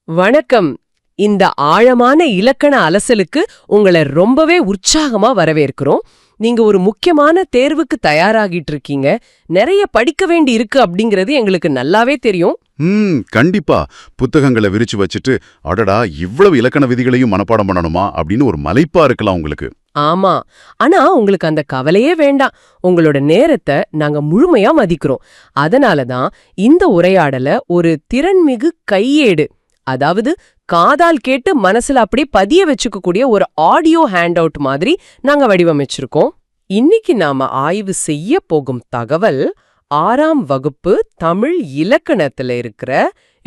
வணக்கம். இந்த ஆழமான இலக்கண அலசலுக்கு உங்களை ரொம்பவே உற்சாகமா வரவேற்கிறோம். நீங்க ஒரு முக்கியமான தேர்வுக்கு தயாராகிட்டு இருக்கீங்க. நிறைய படிக்க வேண்டி இருக்கு அப்படிங்கிறது எங்களுக்கு நல்லாவே தெரியும். கண்டிப்பா. புத்தகங்களை விரிச்சு வச்சுட்டு அடடா இவ்வளவு இலக்கண விதிகளையும் மனப்பாடம் பண்ணணுமா அப்படின்னு ஒரு மலைப்பா இருக்கலாம் உங்களுக்கு. ஆமா, ஆனா உங்களுக்கு அந்த கவலையே வேண்டாம். உங்களோட நேரத்தை நாங்க முழுமையா மதிக்கிறோம். அதனாலதான் இந்த உரையாடல ஒரு திறன்மிகு கையேடு, அதாவது காதால் கேட்டு மனசுல அப்படி பதிய வச்சுக்கக்கூடிய ஒரு ஆடியோ ஹேண்ட் அவுட் மாதிரி நாங்க வடிவமைச்சிருக்கோம். இன்னைக்கு நாம ஆய்வு செய்ய போகும் தகவல் 6ஆம் வகுப்பு தமிழ் இலக்கணத்துல இருக்கிற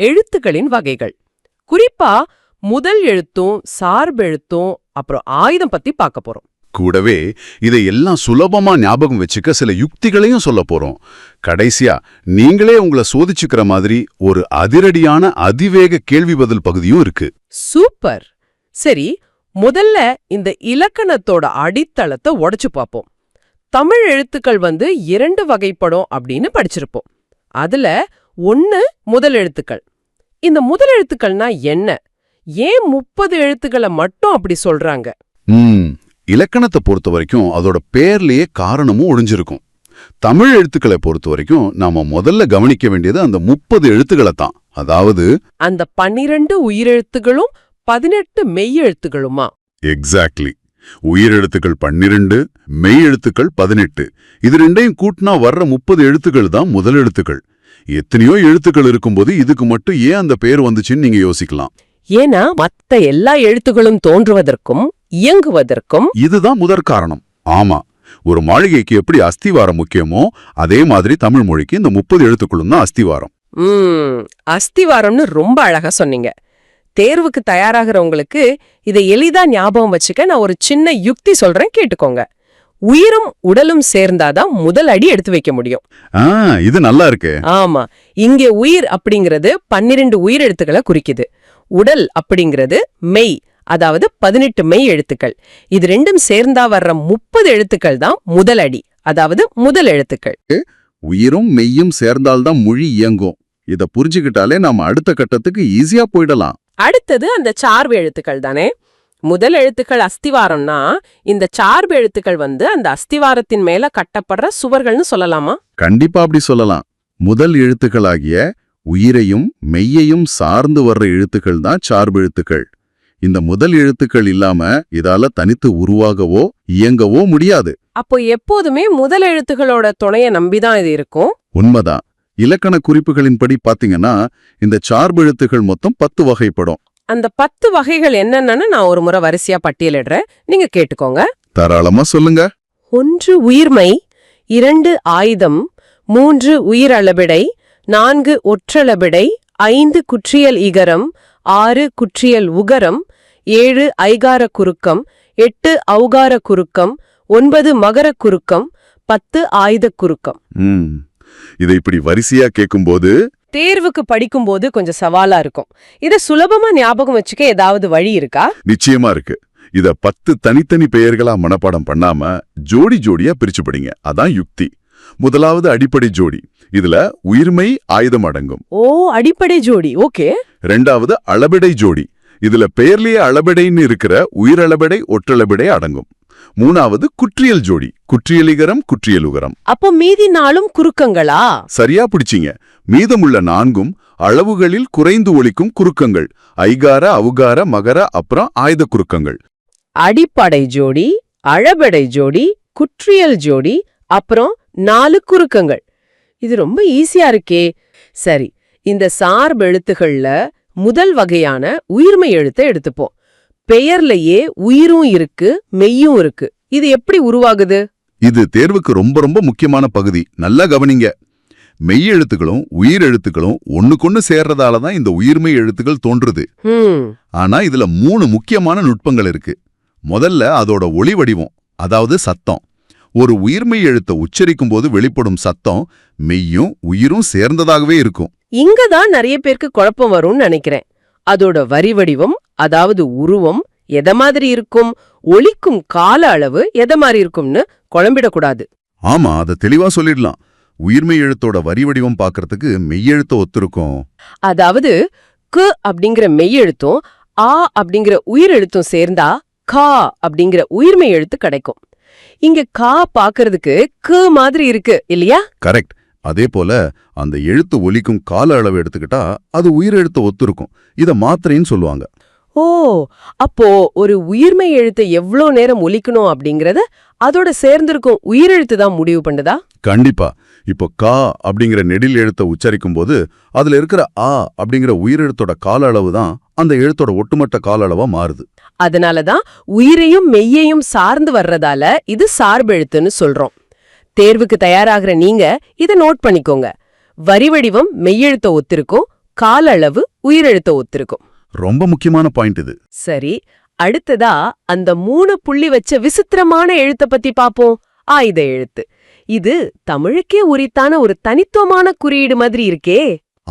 எழுத்துக்களின் வகைகள். குறிப்பா முதல் எழுத்தும் சார்பெழுத்தும் அப்புறம் ஆயுதம் பத்தி பார்க்க போறோம். கூடவே இதையெல்லாம் சுலபமா ஞாபகம் வச்சுக்க சில யுக்திகளையும் சொல்ல போறோம். கடைசியா நீங்களே உங்களை சோதிச்சுக்கிற மாதிரி ஒரு அதிரடியான அதிவேக கேள்வி பதில் பகுதியும் இருக்கு. சூப்பர். சரி, முதல்ல இந்த இலக்கணத்தோட அடித்தளத்தை உடைச்சு பார்ப்போம். தமிழ் எழுத்துக்கள் 2 வகைப்படும் அப்படின்னு படிச்சிருப்போம். அதுல ஒன்னு முதல் எழுத்துக்கள். இந்த முதல் எழுத்துக்கள்னா என்ன? ஏன் 30 எழுத்துக்களை மட்டும் அப்படி சொல்றாங்க? இலக்கணத்தை பொறுத்த வரைக்கும் அதோட பேர்லயே காரணமும் ஒளிஞ்சிருக்கும். தமிழ் எழுத்துக்களை பொறுத்த வரைக்கும் நாம முதல்ல கவனிக்க வேண்டியது அந்த 30 எழுத்துக்களை தான். அதாவது அந்த 12 உயிரெழுத்துகளும் 18 மெய்யெழுத்துகளுமா? எக்ஸாக்ட்லி. உயிரெழுத்துக்கள் 12, மெய் எழுத்துக்கள் 18. இது ரெண்டையும் கூட்டினா வர்ற 30 எழுத்துக்கள் தான் முதல் எழுத்துக்கள். எத்தனையோ எழுத்துக்கள் இருக்கும்போது இதுக்கு மட்டும் ஏன் அந்த பேர் வந்துச்சுன்னு நீங்க யோசிக்கலாம். ஏன்னா மத்த எல்லா எழுத்துக்களும் தோன்றுவதற்கும் இயங்குவதற்கும் இதுதான் முதற் காரணம். ஆமா, ஒரு மாளிகைக்கு எப்படி அஸ்திவாரம் முக்கியமோ அதே மாதிரி தமிழ் மொழிக்கு இந்த 30 எழுத்துக்களும் தான் அஸ்திவாரம். அஸ்திவாரம்னு ரொம்ப அழகா சொன்னீங்க. தேர்வுக்கு தயாராகிறவங்களுக்கு இதை எளிதா ஞாபகம் வச்சுக்க நான் ஒரு சின்ன யுக்தி சொல்றேன், கேட்டுக்கோங்க. உயிரும் உடலும் சேர்ந்தாதான் முதல் அடி எடுத்து வைக்க முடியும். இது நல்லா இருக்கு. ஆமா, இங்கே உயிர் அப்படிங்கிறது 12 உயிரெழுத்துக்களை குறிக்குது. உடல் அப்படிங்கிறது மெய், அதாவது 18 மெய் எழுத்துக்கள். இது ரெண்டும் சேர்ந்தா வர்ற 30 எழுத்துக்கள் தான் முதல் அடி, அதாவது முதல் எழுத்துக்கள். உயிரும் மெய்யும் சேர்ந்தால்தான் மொழி இயங்கும். இத புரிஞ்சுக்கிட்டாலே நாம அடுத்த கட்டத்துக்கு ஈஸியா போயிடலாம். அடுத்தது அந்த சார்பு எழுத்துக்கள் தானே. முதல் எழுத்துக்கள் அஸ்திவாரம்னா இந்த சார்பு எழுத்துக்கள் அந்த அஸ்திவாரத்தின் மேல கட்டப்படுற சுவர்கள்னு சொல்லலாமா? கண்டிப்பா அப்படி சொல்லலாம். முதல் எழுத்துக்களாகிய உயிரையும் மெய்யையும் சார்ந்து வர்ற எழுத்துக்கள் தான் சார்பு எழுத்துக்கள். இந்த முதல் எழுத்துக்கள் இல்லாம இதால தனித்து உருவாகவோ இயங்கவோ முடியாது. அப்போ எப்போதுமே முதல் எழுத்துக்களோட துணையை நம்பிதான் இது இருக்கும். உண்மைதான். இலக்கண குறிப்புகளின்படி பாத்தீங்கன்னா இந்த சார்பு எழுத்துக்கள் மொத்தம் 10 வகைப்படும். அந்த 10 வகைகள் என்னன்னு நான் ஒரு முறை வரிசையா பட்டியலிடுறேன், நீங்க கேட்டுக்கோங்க. தாராளமா சொல்லுங்க. 1 உயிர்மை, 2 ஆயுதம், 3 உயிரளபிடை, 4 ஒற்றளபிடை, 5 குற்றியல் இகரம், 6 குற்றியல் உகரம், 7 ஐகார குறுக்கம், 8 ஔகார குறுக்கம், 9 மகர குறுக்கம், 10 ஆயுத குறுக்கம். இதை இப்படி வரிசையா கேட்கும்போது தேர்வுக்கு படிக்கும்போது கொஞ்சம் சவாலா இருக்கும். இதை சுலபமா ஞாபகம் வச்சுக்க ஏதாவது வழி இருக்கா? நிச்சயமா இருக்கு. இத 10 தனித்தனி பெயர்களா மனப்பாடம் பண்ணாம ஜோடி ஜோடியா பிரிச்சு படிங்க. அதான் யுக்தி. முதலாவது அடிப்படை ஜோடி. இதுல உயிர்மை ஆயுதம் அடங்கும். அடிப்படை ஜோடி, ஓகே. ரெண்டாவது அளபெடை ஜோடி. இதுல பெயர்லயே அளபெடைன்னு இருக்கிற உயிரளபெடை ஒற்றளபெடை அடங்கும். மூணாவது குற்றியல் ஜோடி. குற்றியலிகரம் குற்றியலுகரம். அப்போ மீதி 4ம் குறுக்கங்களா? சரியா பிடிச்சிங்க. மீதமுள்ள 4ம் அளவுகளில் குறைந்து ஒலிக்கும் குறுக்கங்கள். ஐகார அவுகார மகர அப்புறம் ஆயுத குறுக்கங்கள். அடிப்படை ஜோடி, அளபெடை ஜோடி, குற்றியல் ஜோடி, அப்புறம் 4 குறுக்கங்கள். இது ரொம்ப ஈஸியா இருக்கே. சரி, இந்த சார்பு எழுத்துகள்ல முதல் வகையான உயிர்மை எழுத்தை எடுத்துப்போம். பெயர்லயே உயிரும் இருக்கு மெய்யும் இருக்கு. இது எப்படி உருவாகுது? இது தேர்வுக்கு ரொம்ப ரொம்ப முக்கியமான பகுதி. நல்லா கவனிங்க. மெய் எழுத்துக்களும் உயிர் எழுத்துக்களும் ஒண்ணுக்கொன்னு சேர்றதாலதான் இந்த உயிர்மை எழுத்துக்கள் தோன்றுது. ஆனா இதுல 3 முக்கியமான நுட்பங்கள் இருக்கு. முதல்ல அதோட ஒலி வடிவம், அதாவது சத்தம். ஒரு உயிர்மெய் எழுத்தை உச்சரிக்கும் போது வெளிப்படும் சத்தம் மெய்யும் உயிரும் சேர்ந்ததாகவே இருக்கும். இங்கதான் நிறைய பேருக்கு குழப்பம் வரும்னு நினைக்கிறேன். அதோட வரி வடிவம், அதாவது உருவம் எத மாதிரி இருக்கும், ஒலிக்கும் கால அளவு எத மாதிரி இருக்கும்னு குழம்பிடக்கூடாது. ஆமா, அதை தெளிவா சொல்லிடலாம். உயிர்மெய் எழுத்தோட வரி வடிவம் பாக்குறதுக்கு மெய்யெழுத்த ஒத்திருக்கும். அதாவது கு அப்படிங்கிற மெய்யெழுத்தும் ஆ அப்படிங்கிற உயிரெழுத்தும் சேர்ந்தா கா அப்படிங்கிற உயிர்மெய் எழுத்து கிடைக்கும். இங்க கா பாக்குறதுக்கு கு மாதிரி இருக்கு இல்லையா? கரெக்ட். அதே போல அந்த எழுத்து ஒலிக்கும் கால அளவு எடுத்துக்கிட்டா அது உயிரெழுத்த ஒத்திருக்கும். இத மாத்திரைன்னு சொல்லுவாங்க. ஓ, அப்போ ஒரு உயிர்மெய் எழுத்தை எவ்ளோ நேரம் ஒலிக்கணும் அப்படிங்கறத அதோட சேர்ந்திருக்கும் உயிரெழுத்து தான் முடிவு பண்ணுதா? கண்டிப்பா. இப்போ கா அப்படிங்கிற நெடில் எழுத்தை உச்சரிக்கும் போது அதுல இருக்கிற ஆ அப்படிங்கிற உயிரெழுத்தோட கால அளவு தான் அந்த எழுத்தோட ஒட்டுமொத்த கால அளவா மாறுது. அதனாலதான் உயிரையும் மெய்யையும் சார்ந்து வர்றதால இது சார்பெழுத்துன்னு சொல்றோம். தேர்வுக்கு தயாராகிற நீங்க இத நோட் பண்ணிக்கோங்க. வரி வடிவம் மெய்யெழுத்த ஒத்திருக்கும், கால அளவு உயிரெழுத்த ஒத்திருக்கும். ரொம்ப முக்கியமான பாயிண்ட் இது. சரி, அடுத்ததா அந்த 3 புள்ளி வச்ச விசித்திரமான எழுத்த பத்தி பாப்போம். ஆயுத எழுத்து. இது தமிழுக்கே உரித்தான ஒரு தனித்துவமான குறியீடு மாதிரி இருக்கே.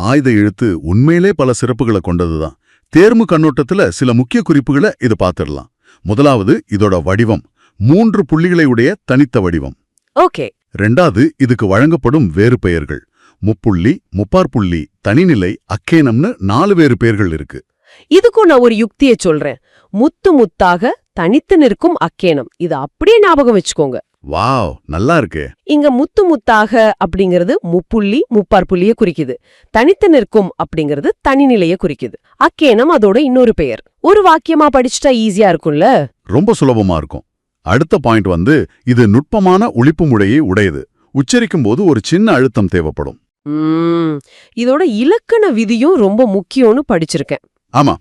ஆயுத எழுத்து உண்மையிலே பல சிறப்புகளை கொண்டதுதான். தேர்வு கண்ணோட்டத்துல சில முக்கிய குறிப்புகளை இது பார்த்திடலாம். முதலாவது இதோட வடிவம், 3 புள்ளிகளை உடைய தனித்த வடிவம். ஓகே. ரெண்டாவது இதுக்கு வழங்கப்படும் வேறு பெயர்கள், முப்புள்ளி, முப்பார்புள்ளி, தனிநிலை, அக்கேனம்னு 4 வேறு பெயர்கள் இருக்கு. இதுக்கும் நான் ஒரு யுக்தியை சொல்றேன். முத்து முத்தாக தனித்து நிற்கும் அக்கேனம். இது அப்படியே ஞாபகம் வச்சுக்கோங்க. வாவ், நல்லா இருக்கு. இங்க முத்து முத்தாக அப்படிங்கிறது முப்புள்ளி முப்பார்புள்ளிய குறிக்குது. தனித்து நிற்கும் அப்படிங்கிறது தனிநிலைய குறிக்குது. அக்கேனம் அதோட இன்னொரு பெயர். ஒரு வாக்கியமா படிச்சுட்டா ஈஸியா இருக்கும்ல? ரொம்ப சுலபமா இருக்கும். அடுத்த பாயிண்ட் இது நுட்பமான ஒலிப்பு முறையை உடையது. உச்சரிக்கும் போது ஒரு சின்ன அழுத்தம் தேவைப்படும். இதோட இலக்கண விதியும் ரொம்ப முக்கியம்னு படிச்சிருக்கேன். ஆமா,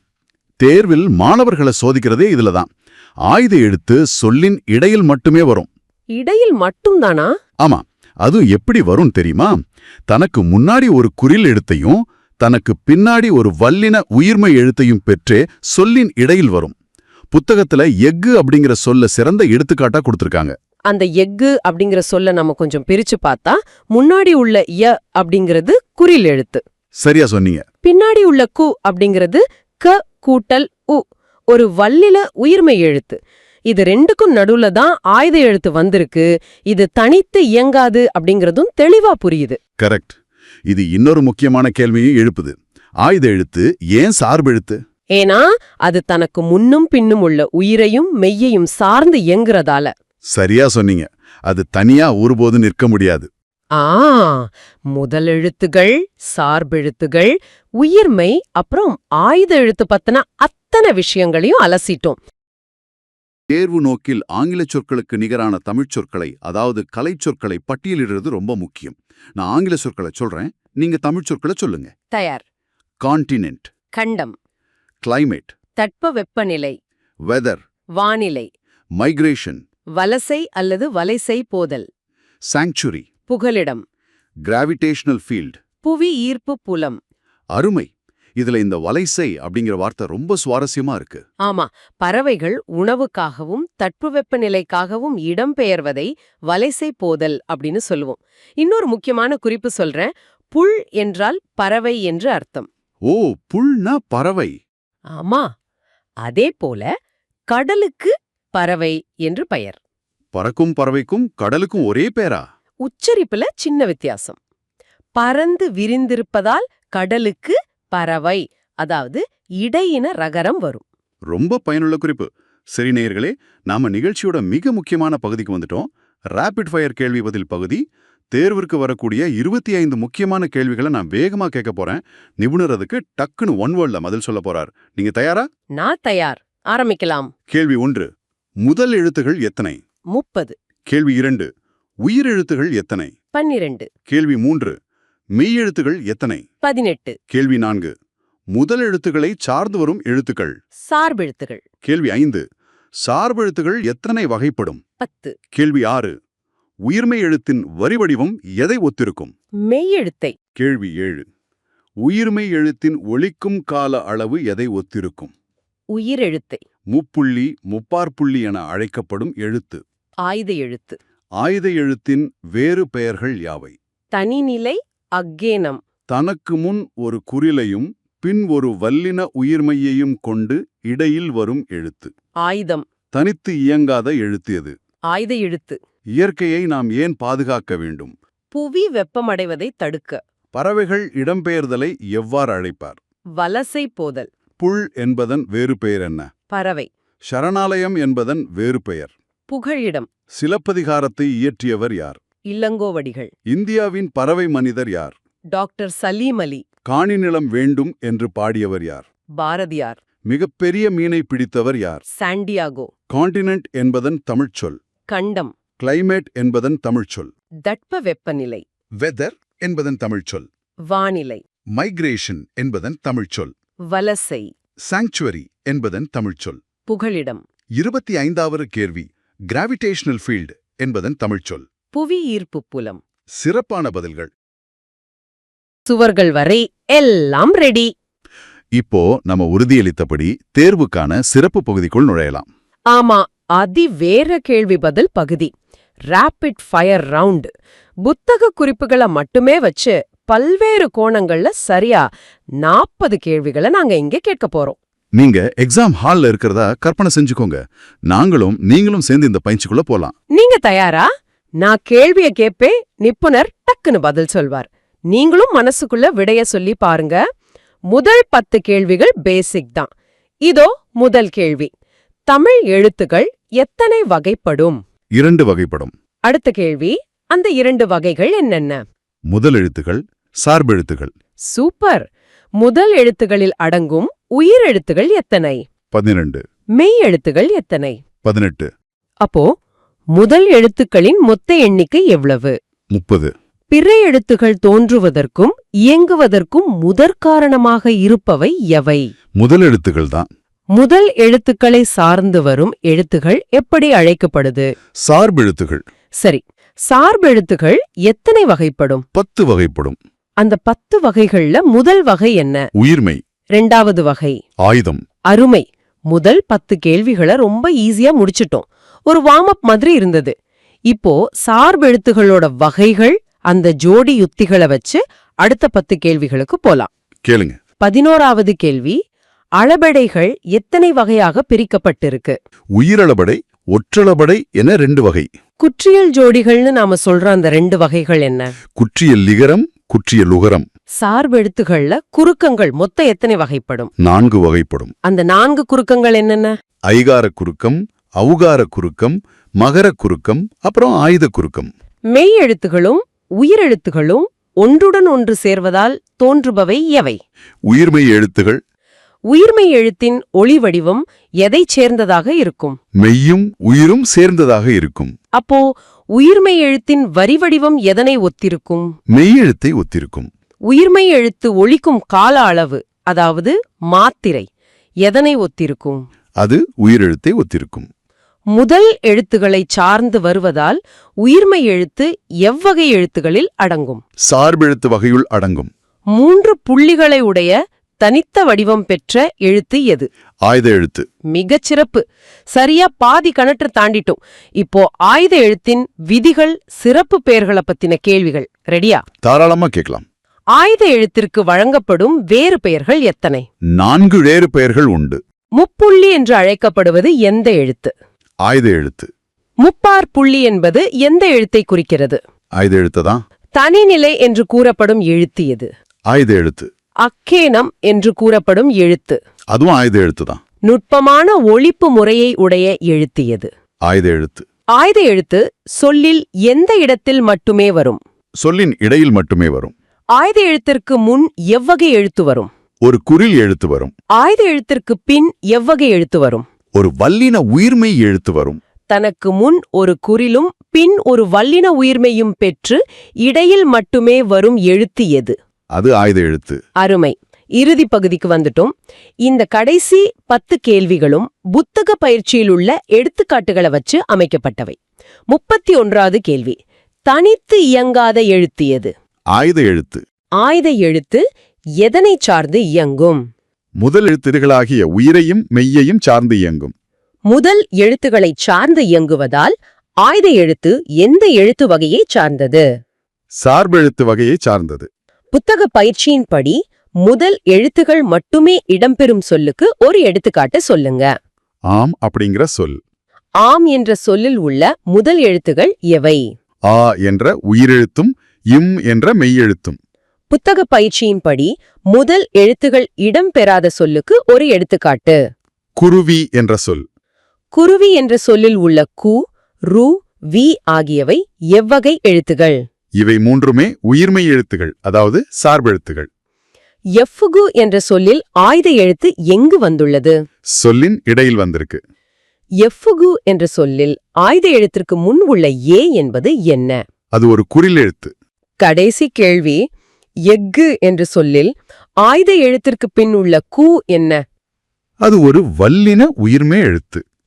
தேர்வில் மாணவர்களை சோதிக்கிறதே இதுலதான். ஆயுத எழுத்து சொல்லின் இடையில் மட்டுமே வரும். இடையில் மட்டும் தானா? ஆமா, அது எப்படி வரும் தெரியுமா? தனக்கு முன்னாடி ஒரு குறில் எழுத்தையும் தனக்கு பின்னாடி ஒரு வல்லின உயிர்மை எழுத்தையும் பெற்றே சொல்லின் இடையில் வரும். புத்தகத்துல எஃகு அப்படிங்கிற சொல்ல சிறந்த எடுத்துக்காட்டா கொடுத்திருக்காங்க. அந்த எஃகு அப்படிங்கிற சொல்ல நம்ம கொஞ்சம் பிரிச்சு பார்த்தா, முன்னாடி உள்ள ய அப்படிங்கிறது குறில் எழுத்து. சரியா சொன்னீங்க. பின்னாடி உள்ள கு அப்படிங்கிறது க கூட்டல் உ, ஒரு வல்லில உயிர்மை எழுத்து. இது ரெண்டுக்கும் நடுவுல தான் ஆயுத எழுத்து வந்திருக்கு. இது தனித்து இயங்காது அப்படிங்கறதும் தெளிவா புரியுது. கரெக்ட். இது இன்னொரு முக்கியமான கேள்வியும் எழுப்புது. ஆயுத எழுத்து ஏன் சார்பெழுத்து? ஏன்னா அது தனக்கு முன்னும் பின்னும் உள்ள உயிரையும் மெய்யையும் சார்ந்து இயங்குறதால. சரியா சொன்னீங்க. அது தனியா ஒருபோதும் நிற்க முடியாது. முதல் எழுத்துகள், சார்பெழுத்துகள், உயிர்மை, அப்புறம் ஆயுத எழுத்து பத்தின அத்தனை விஷயங்களையும் அலசிட்டோம். தேர்வு நோக்கில் ஆங்கில சொற்களுக்கு நிகரான தமிழ்ச் சொற்களை, அதாவது கலை சொற்களை பட்டியலிடுறது ரொம்ப முக்கியம். நான் ஆங்கில சொற்களை சொல்றேன், நீங்க தமிழ்ச் சொற்களை சொல்லுங்க. தயார். கான்டினென்ட், கண்டம். கிளைமேட், தட்பவெப்பநிலை. வெதர், வானிலை. மைக்ரேஷன், வலசை அல்லது வலைசை போதல். சாங்சுரி, புகலிடம். கிராவிடேஷனல் ஃபீல்ட், புவி ஈர்ப்பு புலம். அருமை. இதுல இந்த வலைசை அப்படிங்கிற வார்த்தை ரொம்ப சுவாரஸ்யமா இருக்கு. ஆமா, பறவைகள் உணவுக்காகவும் தட்பவெப்பநிலைக்காகவும் இடம்பெயர்வதை வலைசை போதல் அப்படின்னு சொல்லுவோம். இன்னொரு முக்கியமான குறிப்பு சொல்றேன். புல் என்றால் பறவை என்று அர்த்தம். ஓ, புல்னா பறவை. ஆமா, அதே போல கடலுக்கு பறவை என்று பெயர். பறக்கும் பறவைக்கும் கடலுக்கும் ஒரே பேரா? உச்சரிப்புல சின்ன வித்தியாசம். பறந்து விரிந்திருப்பதால் கடலுக்கு பறவை, அதாவது இடையின ரகரம் வரும். ரொம்ப பயனுள்ள குறிப்பு. சரி நேயர்களே, நாம நிகழ்ச்சியோட மிக முக்கியமான பகுதிக்கு வந்துட்டோம். ரேபிட் ஃபயர் கேள்வி பதில் பகுதி. தேர்விற்கு வரக்கூடிய 25 முக்கியமான கேள்விகளை நான் வேகமா கேட்க போறேன். நிபுணர் அதுக்கு டக்குன்னு 1 வேர்ட்ல பதில் சொல்ல போறார். நீங்க தயாரா? நான் தயார். ஆரம்பிக்கலாம். கேள்வி 1. முதல் எழுத்துகள் எத்தனை? 30. கேள்வி 2. உயிரெழுத்துகள் எத்தனை? 12. கேள்வி 3. மெய்யெழுத்துகள் எத்தனை? 18. கேள்வி 4. முதல் எழுத்துக்களை சார்ந்து வரும் எழுத்துக்கள்? சார்பெழுத்துகள். கேள்வி 5. சார்பெழுத்துகள் எத்தனை வகைப்படும்? 10. கேள்வி 6. உயிர்மெய் எழுத்தின் வரி வடிவம் எதை ஒத்திருக்கும்? மெய்யெழுத்தை. கேள்வி 7. உயிர்மெய் எழுத்தின் ஒலிக்கும் கால அளவு எதை ஒத்திருக்கும்? உயிரெழுத்தை. முப்புள்ளி, முப்பார்புள்ளி என அழைக்கப்படும் எழுத்து? ஆயுத எழுத்து. ஆயுத எழுத்தின் வேறு பெயர்கள் யாவை? தனிநிலை, அக்கேனம். தனக்கு முன் ஒரு குறிலையும் பின் ஒரு வல்லின உயிர்மெய்யையும் கொண்டு இடையில் வரும் எழுத்து? ஆயுதம். தனித்து இயங்காத எழுத்து எது? ஆயுத எழுத்து. இயற்கையை நாம் ஏன் பாதுகாக்க வேண்டும்? புவி வெப்பமடைவதை தடுக்க. பறவைகள் இடம்பெயர்தலை எவ்வாறு அழைப்பார்? வலசை போதல். புல் என்பதன் வேறு பெயர் என்ன? பறவை. சரணாலயம் என்பதன் வேறு பெயர்? புகழிடம். சிலப்பதிகாரத்தை இயற்றியவர் யார்? இளங்கோவடிகள். இந்தியாவின் பறவை மனிதர் யார்? டாக்டர் சலீம் அலி. காணி நிலம் வேண்டும் என்று பாடியவர் யார்? பாரதியார். மிகப்பெரிய மீனை பிடித்தவர் யார்? சாண்டியாகோ. காண்டினென்ட் என்பதன் தமிழ்ச்சொல்? கண்டம். கிளைமேட் என்பதன் தமிழ்ச்சொல்? தட்ப வெப்பநிலை. வெதர் என்பதன் தமிழ்ச்சொல்? வானிலை. மைக்ரேஷன் என்பதன் தமிழ்ச்சொல்? வலசை. சாங்சுவரி என்பதன் தமிழ்ச்சொல்? புகழிடம். 25வது கேள்வி. கிராவிடேஷனல் ஃபீல்டு என்பதன் தமிழ்ச்சொல்? புவி ஈர்ப்பு புலம். சிறப்பான பதில்கள். சுவர்கள் வரை எல்லாம் ரெடி. இப்போ நம்ம உறுதியளித்தபடி தேர்வுக்கான சிறப்பு பகுதிக்குள் நுழையலாம். ஆமா, அதிவேற கேள்வி பதில் பகுதி. Rapid fire round. புத்தக குறிப்புகளை மட்டுமே வச்சு பல்வேறு கோணங்கள்ல சரியா 40 கேள்விகளை நாங்க இங்க கேட்க போறோம். நீங்க எக்ஸாம் ஹால்ல இருக்கிறதா கற்பனை செஞ்சுக்கோங்க. நீங்களும் சேர்ந்து இந்த பயிற்சிக்குள்ள போலாம். நீங்க தயாரா? நான் கேள்விய கேப்பேன், நிப்புணர் டக்குன்னு பதில் சொல்வார். நீங்களும் மனசுக்குள்ள விடைய சொல்லி பாருங்க. முதல் 10 கேள்விகள் பேசிக் தான். இதோ முதல் கேள்வி. தமிழ் எழுத்துக்கள் எத்தனை வகைப்படும்? 2 வகைப்படும். அடுத்த கேள்வி, அந்த 2 வகைகள் என்னென்ன? முதல் எழுத்துகள், சார்பெழுத்துகள். சூப்பர். முதல் எழுத்துகளில் அடங்கும் உயிரெழுத்துகள் எத்தனை? 12. மெய் எழுத்துகள் எத்தனை? 18. அப்போ முதல் எழுத்துக்களின் மொத்த எண்ணிக்கை எவ்வளவு? 30. பிற எழுத்துகள் தோன்றுவதற்கும் இயங்குவதற்கும் முதற்காரணமாக இருப்பவை எவை? முதல் எழுத்துகள் தான். முதல் எழுத்துக்களை சார்ந்து வரும் எழுத்துகள் எப்படி அழைக்கப்படுது? சார்பெழுத்துகள். சரி, சார்பெழுத்துகள் எத்தனை வகைப்படும்? 10 வகைப்படும். அந்த 10 வகைகள்ல முதல் வகை என்ன? உயிர்மை. 2வது வகை ஆயுதம். அருமை. முதல் 10 கேள்விகளை ரொம்ப ஈஸியா முடிச்சிட்டோம். ஒரு வார்ம் அப் மாதிரி இருந்தது. இப்போ சார்பெழுத்துகளோட வகைகள், அந்த ஜோடி யுத்திகளை வச்சு அடுத்த 10 கேள்விகளுக்கு போலாம். கேளுங்க. 11வது கேள்வி. அளபெடைகள் எத்தனை வகையாக பிரிக்கப்பட்டிருக்கு? உயிரளபடை, ஒற்றளபடை என 2 வகை. குற்றியல் ஜோடிகள்னு நாம சொல்ற அந்த 2 வகைகள் என்ன? குற்றியல் லிகரம், குற்றியல் உகரம். சார்பெழுத்துகள்ல குறுக்கங்கள் மொத்தம் எத்தனை வகைப்படும்? 4 வகைப்படும். அந்த 4 குறுக்கங்கள் என்னென்ன? ஐகார குறுக்கம், அவுகார குறுக்கம், மகர குறுக்கம், அப்புறம் ஆயுத குறுக்கம். மெய் எழுத்துகளும் உயிரெழுத்துகளும் ஒன்றுடன் ஒன்று சேர்வதால் தோன்றுபவை எவை? உயிர்மெய் எழுத்துகள். உயிர்மெய் எழுத்தின் ஒளி வடிவம் எதைச் சேர்ந்ததாக இருக்கும்? மெய்யும் உயிரும் சேர்ந்ததாக இருக்கும். அப்போ உயிர்மெய் எழுத்தின் வரி வடிவம் எதனை ஒத்திருக்கும்? மெய்யெழுத்தை ஒத்திருக்கும். உயிர்மெய் எழுத்து ஒலிக்கும் கால அளவு, அதாவது மாத்திரை, எதனை ஒத்திருக்கும்? அது உயிரெழுத்தை ஒத்திருக்கும். முதல் எழுத்துக்களை சார்ந்து வருவதால் உயிர்மெய் எழுத்து எவ்வகை எழுத்துகளில் அடங்கும்? சார்பெழுத்து வகையுள் அடங்கும். 3 புள்ளிகளை உடைய தனித்த வடிவம் பெற்ற எழுத்து எது? ஆயுத எழுத்து. மிகச்சிறப்பு. சரியா பாதி கணற்று தாண்டிட்டோம். இப்போ ஆயுத எழுத்தின் விதிகள், சிறப்பு பெயர்களை பத்தின கேள்விகள் ரெடியா? தாராளமா கேட்கலாம். ஆயுத எழுத்திற்கு வழங்கப்படும் வேறு பெயர்கள் எத்தனை? 4 வேறு பெயர்கள் உண்டு. முப்புள்ளி என்று அழைக்கப்படுவது எந்த எழுத்து? ஆயுத எழுத்து. முப்பார் புள்ளி என்பது எந்த எழுத்தை குறிக்கிறது? ஆயுத எழுத்துதான். தனிநிலை என்று கூறப்படும் எழுத்து எது? ஆயுத எழுத்து. அக்கேனம் என்று கூறப்படும் எழுத்து? அதுவும் ஆயுத எழுத்துதான். நுட்பமான ஒலிப்பு முறையை உடைய எழுத்து எது? ஆயுத எழுத்து. ஆயுத எழுத்து சொல்லில் எந்த இடத்தில் மட்டுமே வரும்? சொல்லின் இடையில் மட்டுமே வரும். ஆயுத எழுத்திற்கு முன் எவ்வகை எழுத்து வரும்? ஒரு குறில் எழுத்து வரும். ஆயுத எழுத்திற்கு பின் எவ்வகை எழுத்து வரும்? ஒரு வல்லின உயிர்மெய் எழுத்து வரும். தனக்கு முன் ஒரு குறிலும் பின் ஒரு வல்லின உயிர்மெய்யும் பெற்று இடையில் மட்டுமே வரும் எழுத்து எது? அது ஆயுத எழுத்து. அருமை. இறுதி பகுதிக்கு வந்துட்டோம். இந்த கடைசி 10 கேள்விகளும் புத்தக பயிற்சியில் உள்ள எடுத்துக்காட்டுகளை வச்சு அமைக்கப்பட்டவை. 31வது கேள்வி. தனித்து இயங்காத எழுத்து எது? ஆயுத எழுத்து. ஆயுத எழுத்து எதனை சார்ந்து இயங்கும்? முதல் எழுத்துகளாகிய உயிரையும் மெய்யையும் சார்ந்து இயங்கும். முதல் எழுத்துக்களை சார்ந்து இயங்குவதால் ஆயுத எழுத்து எந்த எழுத்து வகையை சார்ந்தது? சார்பெழுத்து வகையை சார்ந்தது. புத்தக பயிற்சியின்படி முதல் எழுத்துகள் மட்டுமே இடம்பெறும் சொல்லுக்கு ஒரு எடுத்துக்காட்டு சொல்லுங்க. ஆம் அப்படிங்கிற சொல். ஆம் என்ற சொல்லில் உள்ள முதல் எழுத்துகள் எவை? ஆ என்ற உயிரெழுத்தும் இம் என்ற மெய்யெழுத்தும். புத்தக பயிற்சியின்படி முதல் எழுத்துகள் இடம்பெறாத சொல்லுக்கு ஒரு எடுத்துக்காட்டு. குருவி என்ற சொல். குருவி என்ற சொல்லில் உள்ள கு, ரு, வி ஆகியவை எவ்வகை எழுத்துகள்? இவை மூன்றுமே உயிர்மெய் எழுத்துகள், அதாவது சார்பெழுத்துகள். எஃப்கு என்ற சொல்லில் ஆய்த எழுத்து எங்கு வந்துள்ளது? சொல்லின் இடையில் வந்திருக்கு. எஃப்கு என்ற சொல்லில் ஆய்த எழுத்திற்கு முன் உள்ள ஏ என்பது என்ன? அது ஒரு குறில் எழுத்து. கடைசி கேள்வி, எஃகு என்ற சொல்லில் ஆய்த எழுத்திற்கு பின் உள்ள கு என்ன? அது ஒரு வல்லின உயிர்மெய் எழுத்து.